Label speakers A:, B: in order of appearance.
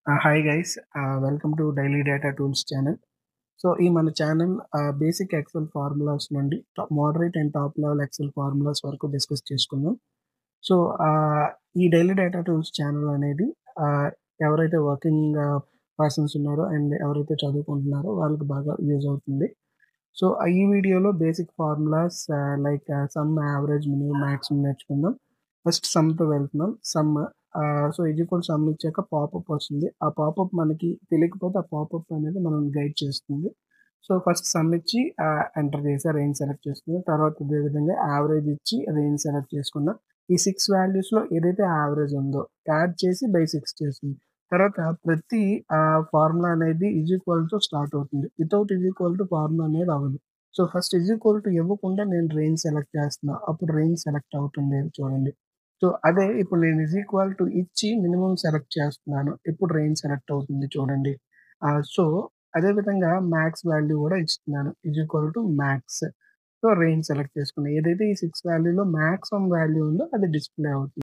A: Hi guys, welcome to daily data tools channel. So ఈ మన channel basic excel formulas నుండి moderate and top level excel formulas వరకు discuss చేసుకుందాం. So ఈ daily data tools channel అనేది ఎవరైతే working persons ఉన్నారో అండ్ ఎవరైతే చదువుకుంటున్నారో వాళ్ళకి బాగా యూజ్ అవుతుంది. సో ఈ వీడియోలో basic formulas like some, average, minimum, maximum నేర్చుకుందాం. ఫస్ట్ సమ్‌తో వెళ్తున్నాం. సమ్ సో ఈక్వల్ సమ్ ఇచ్చాక పాపప్ వస్తుంది. ఆ పాపప్ మనకి తెలియకపోతే ఆ పాపప్ అనేది మనల్ని గైడ్ చేస్తుంది. సో ఫస్ట్ సమ్ ఇచ్చి ఎంటర్ చేసి రేంజ్ సెలెక్ట్ చేసుకున్నాం. తర్వాత ఇదే విధంగా యావరేజ్ ఇచ్చి రేంజ్ సెలెక్ట్ చేసుకున్నాం. ఈ 6 వాల్యూస్‌లో ఏదైతే యావరేజ్ ఉందో యాడ్ చేసి బై 6 చేస్తుంది. తర్వాత ప్రతి ఫార్ములా అనేది తో స్టార్ట్ అవుతుంది. వితౌట్ ఫార్ములా అనేది అవ్వదు. సో ఫస్ట్ ఇవ్వకుండా నేను రేంజ్ సెలెక్ట్ చేస్తున్నా. అప్పుడు రేంజ్ సెలెక్ట్ అవుతుంది చూడండి. సో అదే ఇప్పుడు నేను ఇచ్చి మినిమమ్ సెలెక్ట్ చేస్తున్నాను. ఇప్పుడు రేంజ్ సెలెక్ట్ అవుతుంది చూడండి. సో అదే విధంగా మ్యాక్స్ వాల్యూ కూడా ఇస్తున్నాను. మ్యాక్స్. సో రేంజ్ సెలెక్ట్ చేసుకున్నా. ఏదైతే ఈ 6 వాల్యూలో మాక్సిమం వాల్యూ ఉందో అది డిస్‌ప్లే అవుతుంది.